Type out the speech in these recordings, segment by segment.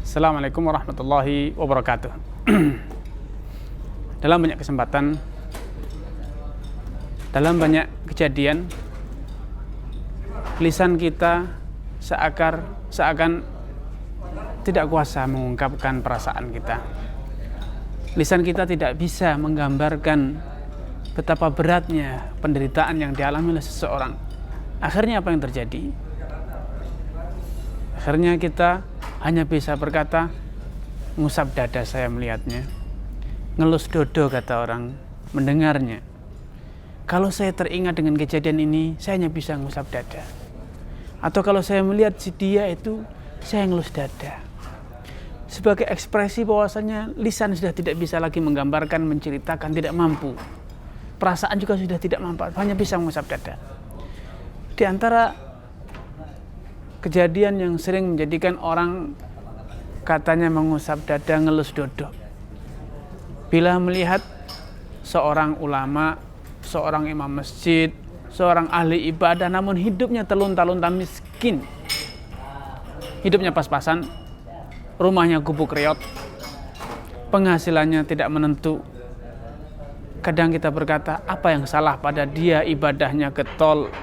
Assalamualaikum warahmatullahi wabarakatuh. Dalam banyak kesempatan, dalam banyak kejadian, lisan kita seakan tidak kuasa mengungkapkan perasaan kita. Lisan kita tidak bisa menggambarkan betapa beratnya penderitaan yang dialami oleh seseorang. Akhirnya apa yang terjadi? Akhirnya kita hanya bisa berkata, ngusap dada saya melihatnya, ngelus dodo kata orang mendengarnya. Kalau saya teringat dengan kejadian ini, saya hanya bisa ngusap dada. Atau kalau saya melihat si dia itu, saya ngelus dada. Sebagai ekspresi bahwasanya lisan sudah tidak bisa lagi menggambarkan, menceritakan, tidak mampu. Perasaan juga sudah tidak mampu, hanya bisa mengusap dada. Di antara kejadian yang sering menjadikan orang katanya mengusap dada, ngelus dodo, bila melihat seorang ulama, seorang imam masjid, seorang ahli ibadah, namun hidupnya terlunta-lunta miskin, hidupnya pas-pasan, rumahnya gubuk reot, penghasilannya tidak menentu. Kadang kita berkata, apa yang salah pada dia? Ibadahnya getol,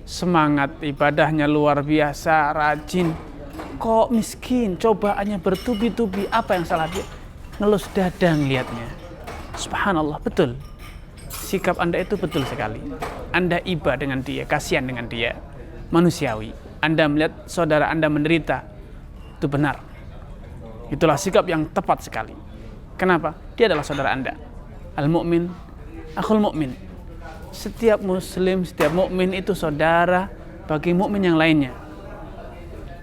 semangat ibadahnya luar biasa, rajin, kok miskin, cobaannya bertubi-tubi. Apa yang salah dia? Ngelus dada ngelihatnya. Subhanallah, betul. Sikap Anda itu betul sekali. Anda iba dengan dia, kasihan dengan dia, manusiawi. Anda melihat saudara Anda menderita, itu benar. Itulah sikap yang tepat sekali. Kenapa? Dia adalah saudara Anda. Al-mu'min, akhul mu'min. Setiap muslim, setiap mukmin itu saudara bagi mukmin yang lainnya.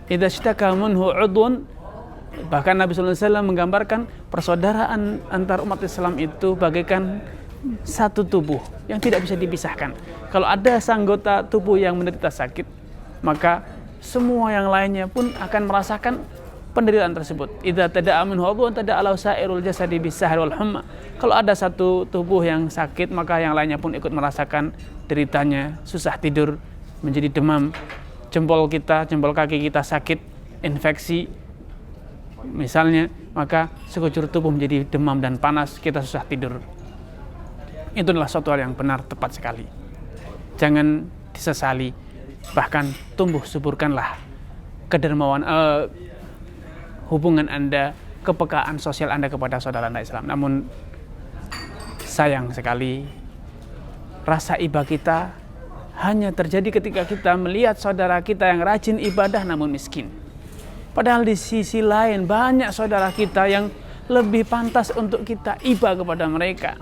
Idza ishtaka minhu 'udhun, bahkan Nabi sallallahu alaihi wasallam menggambarkan persaudaraan antar umat Islam itu bagaikan satu tubuh yang tidak bisa dipisahkan. Kalau ada anggota tubuh yang menderita sakit, maka semua yang lainnya pun akan merasakan penderitaan tersebut. Idza tada'a minhu 'udhun tada'a sairul jasadi bis-sahri wal humma. Kalau ada satu tubuh yang sakit, maka yang lainnya pun ikut merasakan deritanya, susah tidur, menjadi demam. Jempol kaki kita sakit, infeksi misalnya, maka sekujur tubuh menjadi demam dan panas, kita susah tidur. Itu adalah suatu hal yang benar, tepat sekali. Jangan disesali, bahkan tumbuh suburkanlah kedermawan, hubungan Anda, kepekaan sosial Anda kepada saudara Anda Islam. Namun sayang sekali, rasa iba kita hanya terjadi ketika kita melihat saudara kita yang rajin ibadah namun miskin. Padahal di sisi lain banyak saudara kita yang lebih pantas untuk kita iba kepada mereka.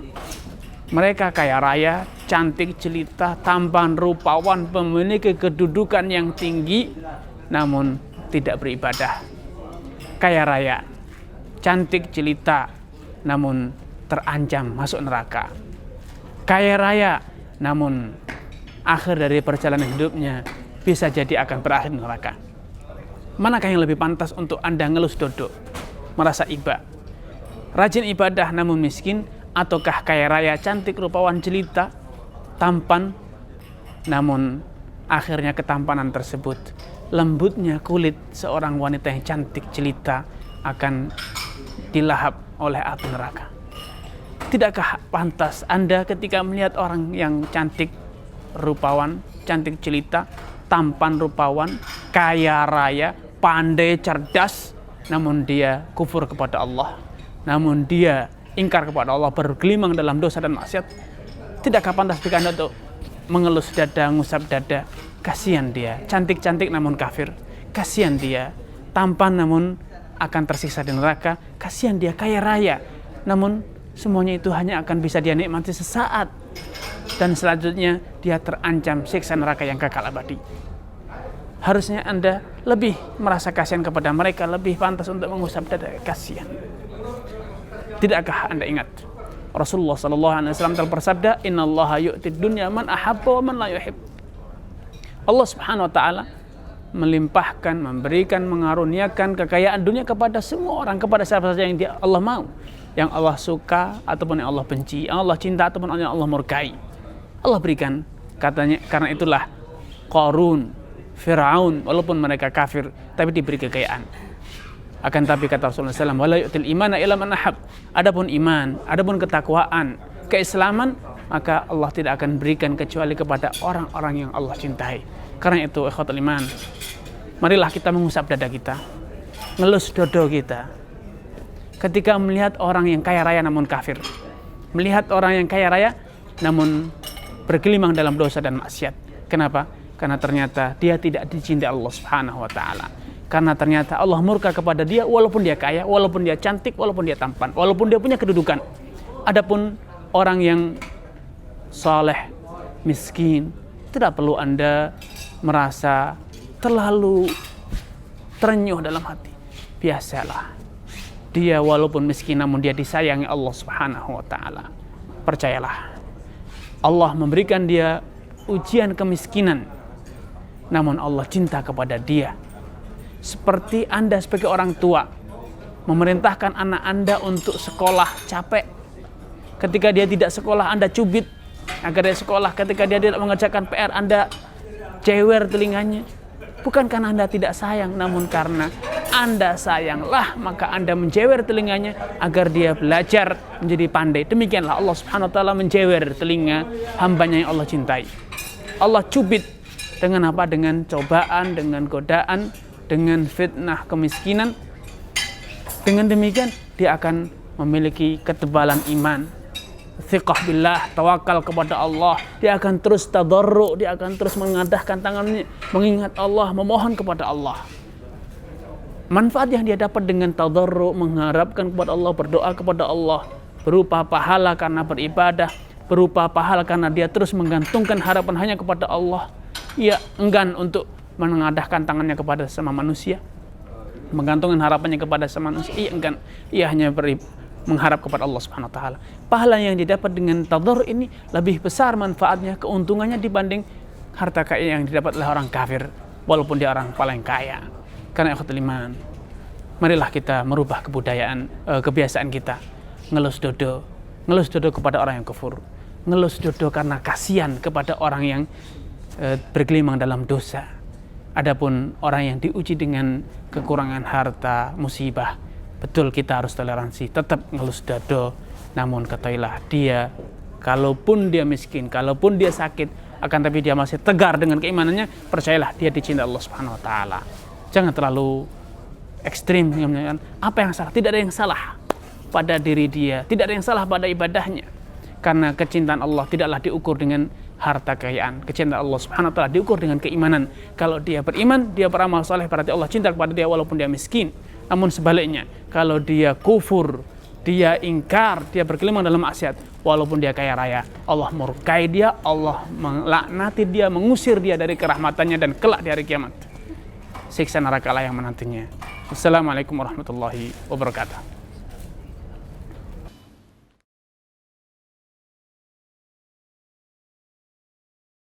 Mereka kaya raya, cantik, jelita, tampan, rupawan, memiliki kedudukan yang tinggi, namun tidak beribadah. Kaya raya, cantik, jelita, namun terancam masuk neraka. Kaya raya, namun akhir dari perjalanan hidupnya bisa jadi akan berakhir neraka. Manakah yang lebih pantas untuk Anda ngelus dodo, merasa iba? Rajin ibadah namun miskin, ataukah kaya raya, cantik, rupawan, jelita, tampan, namun akhirnya ketampanan tersebut, lembutnya kulit seorang wanita yang cantik jelita akan dilahap oleh api neraka. Tidakkah pantas Anda ketika melihat orang yang cantik rupawan, cantik jelita, tampan rupawan, kaya raya, pandai cerdas, namun dia kufur kepada Allah, namun dia ingkar kepada Allah, bergelimang dalam dosa dan maksiat? Tidakkah pantas bagi Anda untuk mengelus dada, ngusap dada? Kasihan dia, cantik-cantik namun kafir. Kasihan dia, tampan namun akan tersiksa di neraka. Kasihan dia, kaya raya, namun semuanya itu hanya akan bisa dia nikmati sesaat, dan selanjutnya dia terancam siksa neraka yang kekal abadi. Harusnya Anda lebih merasa kasihan kepada mereka, lebih pantas untuk mengusap dada. Kasihan. Tidakkah Anda ingat Rasulullah SAW telah bersabda, innallaha yu'tid dunya man ahabba wa man la yuhib. Allah Subhanahu wa taala melimpahkan, memberikan, mengaruniakan kekayaan dunia kepada semua orang, kepada siapa saja yang Allah mau, yang Allah suka ataupun yang Allah benci, yang Allah cinta ataupun yang Allah murkai. Allah berikan, katanya, karena itulah Qarun, Firaun, walaupun mereka kafir tapi diberi kekayaan. Akan tapi kata Rasulullah SAW, wala yu'til imana illa man ahab. Adapun iman, adapun ketakwaan, keislaman, maka Allah tidak akan berikan kecuali kepada orang-orang yang Allah cintai. Karena itu, ikhwatul iman, marilah kita mengusap dada kita, ngelus dodo kita. Ketika melihat orang yang kaya raya namun kafir, melihat orang yang kaya raya namun bergelimang dalam dosa dan maksiat. Kenapa? Karena ternyata dia tidak dicintai Allah Subhanahu wa taala. Karena ternyata Allah murka kepada dia walaupun dia kaya, walaupun dia cantik, walaupun dia tampan, walaupun dia punya kedudukan. Adapun orang yang saleh, miskin, tidak perlu Anda merasa terlalu terenyuh dalam hati. Biasalah. Dia walaupun miskin namun dia disayangi Allah Subhanahu wa taala. Percayalah. Allah memberikan dia ujian kemiskinan. Namun Allah cinta kepada dia. Seperti Anda sebagai orang tua memerintahkan anak Anda untuk sekolah, capek. Ketika dia tidak sekolah, Anda cubit agar dia sekolah. Ketika dia tidak mengerjakan PR, Anda jewer telinganya. Bukan karena Anda tidak sayang, namun karena Anda sayanglah, maka Anda menjewer telinganya agar dia belajar menjadi pandai. Demikianlah Allah Subhanahu wa taala menjewer telinga hambanya yang Allah cintai. Allah cubit dengan apa? Dengan cobaan, dengan godaan, dengan fitnah kemiskinan. Dengan demikian dia akan memiliki ketebalan iman, thiqah billah, tawakal kepada Allah. Dia akan terus tadarru, dia akan terus mengadahkan tangannya, mengingat Allah, memohon kepada Allah. Manfaat yang dia dapat dengan tadarru, mengharapkan kepada Allah, berdoa kepada Allah, berupa pahala karena beribadah, berupa pahala karena dia terus menggantungkan harapan hanya kepada Allah. Ia enggan untuk mengadahkan tangannya kepada sama manusia, menggantungkan harapannya kepada sama manusia. Ia enggan, ia hanya mengharap kepada Allah Subhanahu wa taala. Pahala yang didapat dengan tadarru ini lebih besar manfaatnya, keuntungannya dibanding harta kaya yang didapat oleh orang kafir walaupun dia orang paling kaya. Karena ikhwatul iman, marilah kita merubah kebiasaan kita ngelus dodo kepada orang yang kufur, ngelus dodo karena kasihan kepada orang yang bergelimang dalam dosa. Adapun orang yang diuji dengan kekurangan harta, musibah, betul kita harus toleransi, tetap ngelus dado. Namun ketahuilah dia, kalaupun dia miskin, kalaupun dia sakit, akan tapi dia masih tegar dengan keimanannya, percayalah dia dicintai Allah Subhanahu wa taala. Jangan terlalu ekstrim menyampaikan apa yang salah. Tidak ada yang salah pada diri dia, tidak ada yang salah pada ibadahnya. Karena kecintaan Allah tidaklah diukur dengan harta kekayaan. Kecintaan Allah Subhanahu wa taala diukur dengan keimanan. Kalau dia beriman, dia beramal saleh, berarti Allah cinta kepada dia walaupun dia miskin. Namun sebaliknya, kalau dia kufur, dia ingkar, dia bergelimang dalam maksiat, walaupun dia kaya raya, Allah murkai dia, Allah melaknati dia, mengusir dia dari kerahmatannya, dan kelak di hari kiamat siksa neraka lah yang menantinya. Wassalamualaikum warahmatullahi wabarakatuh.